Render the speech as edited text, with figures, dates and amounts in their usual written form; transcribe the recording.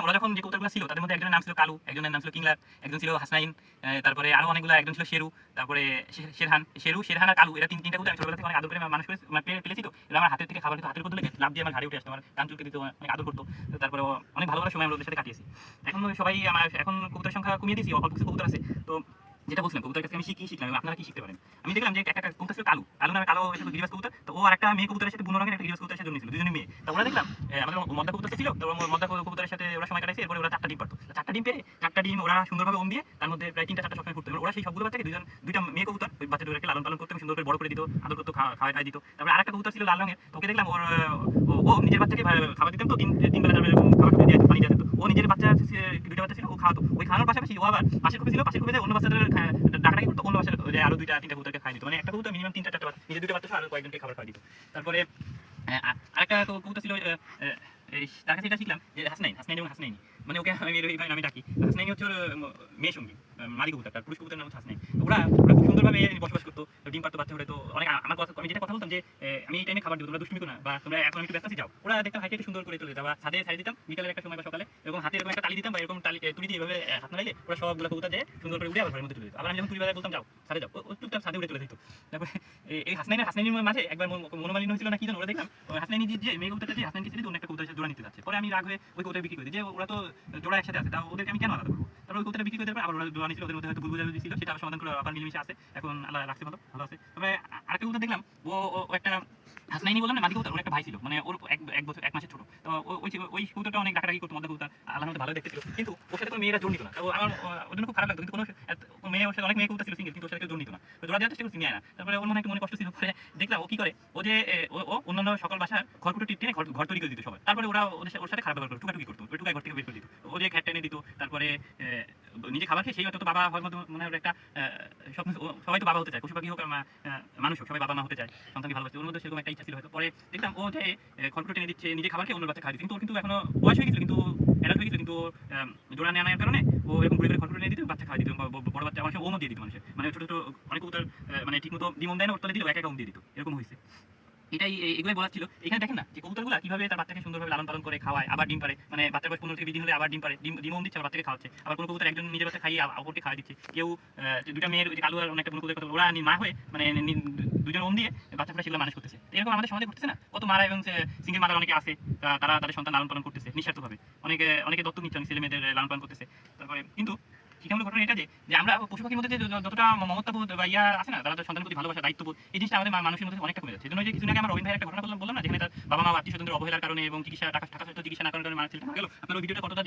ওরা যখন যে কবুতরগুলো ছিল তাদের মধ্যে একজনের নাম ছিল কালু, একজনের নাম ছিল কিংলার, একজন ছিল হাসনাইন, তারপরে আরো অনেকগুলো, একজন ছিল শেরু, তারপরে শেরহান আর কালু। এরা তিনটা কবুতর আমি ছোটবেলা থেকে অনেক আদর করে মানুষ করে পেলেছি। তো এরা আমার হাতের থেকে খাবার কিন্তু হাতের উপর লেগে লাভ দিয়ে আমার ঘাড়ে উঠে আসতো, আমার কান চুলকে দিত, অনেক আদর করতো। তারপরে অনেক ভালো ভালো সময় আমরা ওদের সাথে কাটিয়েছি। এখন সবাই আমার এখন কবুতরের সংখ্যা কমিয়ে দিয়েছি, অল্প কিছু কবুতর আছে। তো যেটা বলছিলাম কবুতরের কাছে আমি শিখলাম, আপনারা কি শিখতে পারেন? আমি দেখলাম যে একটা কবুতর ছিল কালু, কালু নামে কালো একটা গিরিবাজ কবুতর। তো ও আর একটা মেয়ে কবুতরের সাথে বুনো রঙের একটা গিরিবাজ কবুতরের সাথে জন্মেছিল, দুজনে মেয়ে। তো ওরা দেখলাম আমাদের মদ্দা কবুতর ছিল, তো মদ্দা কবুতরের সাথে ওরা সময় কাটাইছে। এরপরে ওরা 4টা ডিম পারতো, 4টা ডিম পেরে 4টা ডিম ওরা সুন্দরভাবে ওম দিয়ে তার মধ্যে প্রায় 3টা 4টা সবসময় ফুটতো। ওরা সেই সবগুলো বাচ্চাকে দুইটা মেয়ে কবুতর ওই বাচ্চা দুটোকে লালন পালন করতে সুন্দর করে বড় করে দিত, আদর করতো, খাওয়া দিত। তারপরে আরেকটা কবুতর ছিল লাল রঙের, তোকে দেখলাম ওর ও নিজের বাচ্চাকে খাবার দিতাম। তো তিন বেলা খাবার খাবার দিয়ে পানি দিয়ে দিত। ও নিজের বাচ্চা দুইটা বাচ্চা ছিল, ও খাওয়াতো। ওই খাওয়ানোর পাশাপাশি ও আবার পাশের কুপি ছিল, পাশের কুপিতে অন্য বাচ্চাদের ডাকাডাকি করতো, অন্য বাচ্চা আরো 2টা 3টা কবুতরকে খাই দিত। মানে একটা কবুতর মিনিমাম 3টা 4টা বাচ্চা, নিজের 2টা বাচ্চা আর কয়েকজনকে খাবার খাওয়া দিত। তারপরে আরেকটা কবুতর ছিল, তার কাছে এটা শিখলাম যে হাসনাইন এবং হাসনাইনি, মানে ওকে আমি ডাকি। হাসনাইনি হচ্ছে ওর মেয়ে সঙ্গী, মাদি কবুতর, তার পুরুষ কবুতরের নাম হচ্ছে হাসনাইন। ওরা খুব সুন্দরভাবে বসবাস করতো, ডিম পারতো, বাচ্চা হলে। তো অনেক আমার কথা, আমি যেটা কথা বলতাম যে আমি এই টাইমে খাবার দিব, তোমরা দুষ্টুমি করো না, বা তোমরা এখন একটু ব্যস্ত আছি যাও। ওরা দেখতাম হাইটে সুন্দর করে চলে যেত, বা ছাদে ছাড়িয়ে দিতাম বিকালের একটা সময় বা সকালে, এবং হাতে এরকম একটা তালি দিতাম, বা এরকম তুলি দিয়ে এভাবে হাত নাড়াইলে ওরা সবগুলো কবুতর দিয়ে সুন্দর করে উড়ে আবার ঘরের মধ্যে চলে যেত। আবার আমি যখন তুলি বলতাম যাও ছাদে যাও, ও চুপচাপ ছাদে উড়ে চলে যেত। তারপরে এই হাসনাইনের মাঝে একবার মনোমালিন্য হয়েছিল না কি জানো, ওরা দেখলাম হাসনাইনি যে মেয়ে কবুতরটা যে হাসনাইনকে ছেড়ে অন্য একটা কবুতরের সাথে জোড়া নিতে যাচ্ছে। পরে আমি রাগ হয়ে ওই কবুতর বিক্রি করে দিই, যে ওরা তো জোড়া একসাথে আছে, তা ওদেরকে আমি কেন আলাদা করবো? তারপর ওই কবুতরটা বিক্রি করে দেওয়ার পর আবার ওরা জোড়া নিয়েছিল, ওদের মধ্যে হয়তো ভুল বোঝাবুঝি ছিল, সেটা সমাধান করে আবার মিলেমিশে আছে, এখন আল্লাহ রাখছে ভালো আছে। তবে আরেকটা কবুতর দেখলাম, ও একটা হাসনাইনি বললাম না, মাদি কবুতর, ওর একটা ভাই ছিল, মানে ওর এক বছর 1 মাসের ছোট। তো ওই কবুতরটা অনেক ডাকাডাকি করতো, মদ্দা কবুতর, আল্লাহর মধ্যে ভালো দেখতে ছিল, কিন্তু ওর সাথে কোনো মেয়েরা জোর নিত না। তো আমার ওর জন্য খুব খারাপ লাগতো, কিন্তু কোনো মেয়ে, ওর সাথে অনেক মেয়ে কবুতর ছিল সিঙ্গেল, কিন্তু ওর সাথে কেউ জোর নিত না। তো জোড়া দেওয়ার চেষ্টা করছি, নিয়ে না। তারপরে ওর মনে একটা মনে কষ্ট ছিল। পরে দেখলাম ও কি করে, ও যে ও অন্যান্য সকল বাসার ঘরকুটো টেনে ঘর তৈরি করে দিত সবার। তারপরে ওরা ওর সাথে খারাপ ব্যবহার করতো, টুকাটুকি করতো, ওই টুকাই ঘর থেকে বের করে দিত, ও যে খ্যাট টেনে দিত। তারপরে নিজে খাবার খেয়ে সেই হয়তো বাবা হওয়ার মতো মানে ওর একটা স্বপ্ন, সবাই তো বাবা হতে চায়, পশু পাখি হোক মানুষ হোক, সবাই বাবা মা হতে চায়, সন্তানকে ভালোবাসে। ওর মধ্যে সেরকম একটা ইচ্ছা ছিল হয়তো। পরে দেখলাম ও যে ঘরকুটো টেনে দিচ্ছে, নিজে খাবার খেয়ে অন্য বাচ্চা খাওয়া দিচ্ছে, কিন্তু ওর কিন্তু এখনো বয়স হয়ে গেছিল, কিন্তু অ্যাডাল্ট হয়ে গেছিল, কিন্তু জোড়া নেওয়ার কারণে ও এরকম ঘুরে ঘুরে ঘরকুটো নিয়ে দিত, বাচ্চা খাওয়া দিত, বড় বাচ্চা মানুষের ওমও দিয়ে দিত, মানুষের মানে ছোট ছোট অনেক কবুতর মানে ঠিক মতো ডিম দেয় না, ওর তলে দিল এক ওম দিয়ে দিত, এরকম হয়েছে। এটাই এগুলোই বলার ছিল। এখানে দেখেন না যে কবুতরগুলো কিভাবে তার বাচ্চাকে সুন্দরভাবে লালন পালন করে খাওয়ায়, আবার ডিম পারে, মানে বাচ্চার বয়স 15 থেকে 20 দিন হলে আবার ডিম পারে, ডিমও দিচ্ছে, আবার বাচ্চাকে খাওয়াচ্ছে। আবার কোনো কবুতর একজন নিজের বাচ্চা খাইয়ে অপরকে খাওয়া দিচ্ছে। কেউ 2টা মেয়ের কালু আর অনেকটা কোনো কবুতর, ওরা মা হয়ে মানে দুজন ওম দিয়ে বাচ্চা ফোটা সেগুলো মানুষ করতেছে। তো এরকম আমাদের সমাজে ঘটতেছে না, কত মারা এবং সিঙ্গেল মাদার অনেকে আছে, তারা তাদের সন্তান লালন পালন করতেছে নিঃস্বার্থভাবে, অনেকে দত্তক নিচ্ছে, অনেক ছেলে মেয়েদের লালন পালন করতেছে। তারপরে কিন্তু শিক্ষামূলক ঘটনা এটা যে আমরা পশু পাখির মধ্যে যতটা মমত্ববোধ বা আছে না, তারা সন্তানের প্রতি ভালোবাসা, দায়িত্ববোধ, এই জিনিসটা আমাদের মানুষের মধ্যে অনেকটা কমে যাচ্ছে। এই জন্য যে কিছুদিন আগে আমার রবীন্দ্র ভাইয়ের একটা ঘটনা বললাম না, যেখানে তার বাবা মা আত্মীয় স্বজনদের অবহেলার কারণে এবং টাকা সহিত চিকিৎসা না করার কারণে ছেলেটা মারা গেল। আপনার ওই ভিডিওটা কতটা